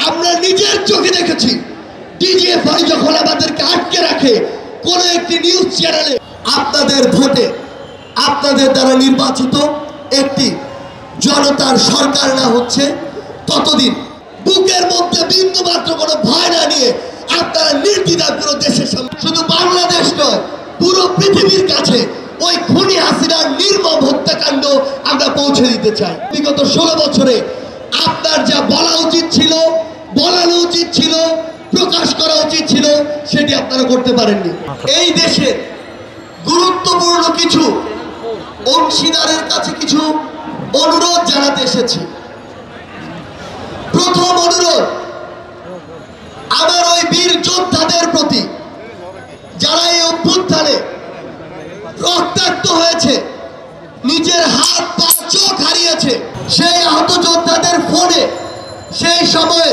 আমরা নিজের চোখে দেখেছি ডিজিএফআই যখন আমাদেরকে আটকে রাখে কোন একটি নিউজ চ্যানেলে, আপনাদের ভোটে আপনাদের দ্বারা নির্বাচিত একটি জনতার সরকার না হচ্ছে ততদিন বুকের মধ্যে বিন্দু মাত্র কোনো ভয় না নিয়ে আপনারা নির্দ্বিধায় পুরো দেশের সামনে, শুধু বাংলাদেশ নয় পুরো পৃথিবীর কাছে ওই খুনি হাসিনার নির্মম হত্যাকাণ্ড আমরা পৌঁছে দিতে চাই। বিগত 16 বছরে আপনার যা বলা উচিত ছিল, বলানো উচিত ছিল, প্রকাশ করা উচিত ছিল, সেটি আপনারা করতে পারেননি। এই দেশে গুরুত্বপূর্ণ কিছু অংশীদারের কাছে কিছু অনুরোধ জানাতে এসেছি। প্রথম অনুরোধ আমার ওই বীর যোদ্ধাদের প্রতি, যারা এই অভ্যুত্থানে রক্তাক্ত হয়েছে, নিজের হাত পা চোখ হারিয়েছে, সেই আহত যোদ্ধাদের ফোনে সেই সময়ে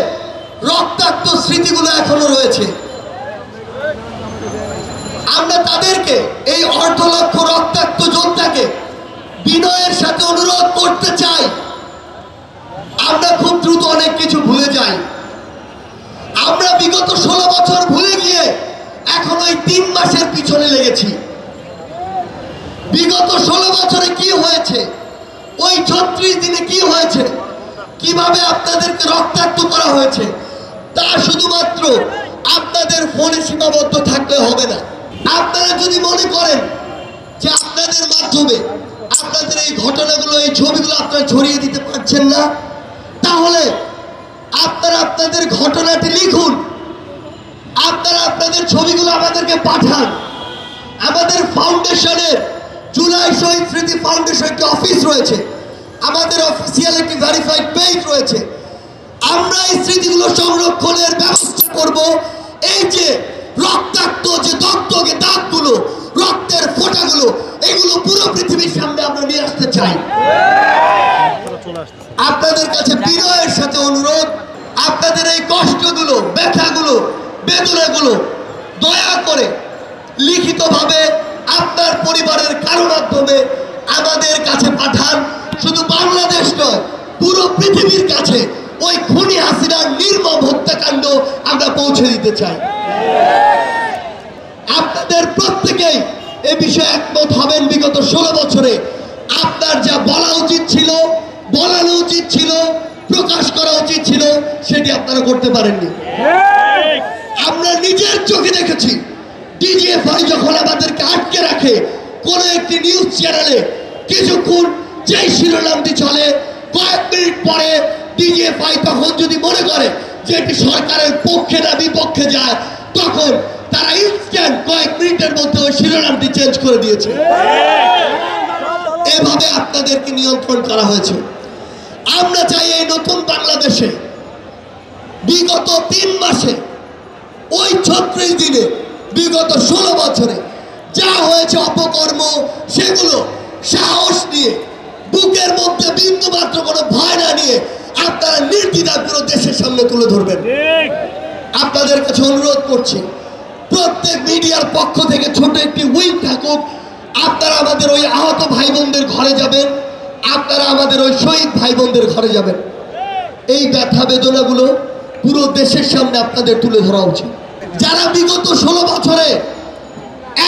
রক্তাক্ত স্মৃতিগুলো এখনো রয়েছে। আমরা তাদেরকে, এই অর্ধলক্ষ রক্তাক্ত যোদ্ধাকে বিনয়ের সাথে অনুরোধ করতে চাই, আমরা খুব দ্রুত অনেক কিছু ভুলে যাই। আমরা বিগত 16 বছর ভুলে গিয়ে এখন ওই 3 মাসের পিছনে লেগেছি। বিগত 16 বছরে কি হয়েছে, ওই 36 দিনে কি হয়েছে, কিভাবে আপনাদেরকে রক্তাক্ত করা হয়েছে, তা শুধুমাত্র আপনাদের ফোনে সীমাবদ্ধ থাকলে হবে না। আপনারা যদি মনে করেন যে আপনাদের মাধ্যমে আপনাদের এই ঘটনাগুলো, এই ছবিগুলো আপনারা ছড়িয়ে দিতে পারছেন না, তাহলে আপনারা আপনাদের ঘটনাটি লিখুন, আপনারা আপনাদের ছবিগুলো আমাদেরকে পাঠান। আমাদের ফাউন্ডেশনের জুলাই শহীদ স্মৃতি ফাউন্ডেশন একটি অফিস রয়েছে, আমাদের অফিসিয়াল একটি ভেরিফাইড পেজ রয়েছে। আমরা এই স্মৃতিগুলো সংরক্ষণের ব্যবস্থা করব। এই যে রক্তাক্ত যে দগদগে দাগগুলো, রক্তের ফোঁটাগুলো, এগুলো পুরো পৃথিবীর সামনে আমরা নিয়ে আসতে চাই। আপনাদের কাছে বিনয়ের সাথে অনুরোধ, আপনাদের এই কষ্টগুলো, ব্যথাগুলো, বেদনাগুলো দয়া করে লিখিতভাবে আপনার পরিবারের কারো মাধ্যমে আমাদের কাছে পাঠান। শুধু বাংলাদেশ নয় পুরো পৃথিবীর কাছে ওই খুনি হাসিনার নির্মম হত্যাকাণ্ড আমরা পৌঁছে দিতে চাই। আপনাদের প্রত্যেকেই এ বিষয়ে একমত হবেন। বিগত 16 বছরে আপনার যা বলা উচিত ছিল, বলানো উচিত ছিল, প্রকাশ করা উচিত ছিল, সেটি আপনারা করতে পারেননি। আমরা নিজের চোখে দেখেছি ডিজিএফআই যখন আমাদেরকে আটকে রাখে কোন একটি নিউজ চ্যানেলে, কিছুক্ষণ যেই শিরোনামটি চলে, কয়েক মিনিট পরে ডিজিএফআই তখন যদি মনে করে যে এটি সরকারের পক্ষে না বিপক্ষে যায়, তখন তারা ইনস্ট্যান্ট কয়েক মিনিটের মধ্যে ওই শিরোনামটি চেঞ্জ করে দিয়েছে। এভাবে আপনাদেরকে নিয়ন্ত্রণ করা হয়েছে। আমরা চাই এই নতুন বাংলাদেশে বিগত 3 মাসে, ওই 36 দিনে, বিগত 16 বছরে যা হয়েছে অপকর্ম, সেগুলো সাহস নিয়ে, বুকের মধ্যে বিন্দু মাত্র কোনো ভয় না নিয়ে আপনারা নির্দ্বিধায় পুরো দেশের সামনে তুলে ধরবেন। আপনাদের কাছে অনুরোধ করছি, প্রত্যেক মিডিয়ার পক্ষ থেকে ছোট একটি উইং থাকুক। আপনারা আমাদের ওই আহত ভাই বোনদের ঘরে যাবেন, আপনারা আমাদের ওই শহীদ ভাই বোনদের ঘরে যাবেন। এই ব্যথা বেদনাগুলো পুরো দেশের সামনে আপনাদের তুলে ধরা উচিত। যারা বিগত 16 বছরে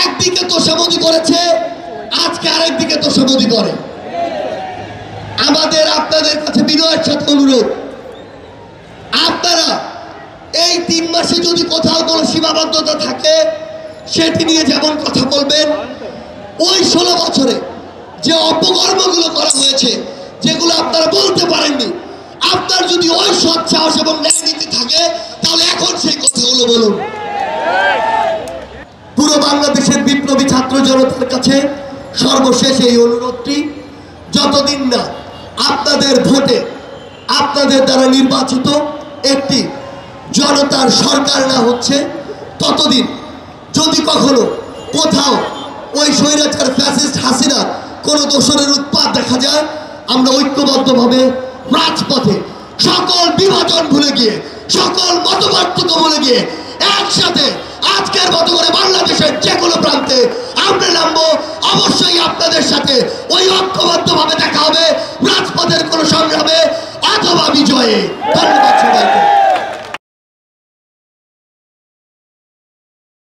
একদিকে তোষামোদি করেছে, আজকে আরেকদিকে তোষামোদি করে, আমাদের আপনাদের কাছে বিনয়ের সাথে অনুরোধ, আপনারা এই 3 মাসে যদি কোথাও কোনো সীমাবদ্ধতা থাকে সেটি নিয়ে যেমন কথা বলবেন, ওই 16 বছরে যে অপকর্মগুলো করা হয়েছে, যেগুলো আপনারা বলতে পারেননি, আপনার যদি ওই সৎ সাহস এবং ন্যায়নীতি থাকে, তাহলে এখন সেই কথাগুলো বলুন। পুরো বাংলাদেশের বিপ্লবী ছাত্র জনতার কাছে সর্বশেষ এই অনুরোধটি, যতদিন না আপনাদের ভোটে আপনাদের দ্বারা নির্বাচিত একটি জনতার সরকার না হচ্ছে ততদিন যদি কখনো কোথাও ওই স্বৈরাচার ফ্যাসিস্ট হাসিনা কোনো দোসরের উৎপাত দেখা যায়, আমরা ঐক্যবদ্ধভাবে রাজপথে সকল বিভাজন ভুলে গিয়ে, সকল মতপার্থক্য ভুলে গিয়ে একসাথে আজকের মতো করে বাংলাদেশের যে কোনো প্রান্তে আমরা নামবো। অবশ্যই আপনাদের সাথে ওই ঐক্যবদ্ধভাবে দেখা হবে রাজপথের কোনো সংগ্রামে অথবা বিজয়ে। ধন্যবাদ সবাইকে।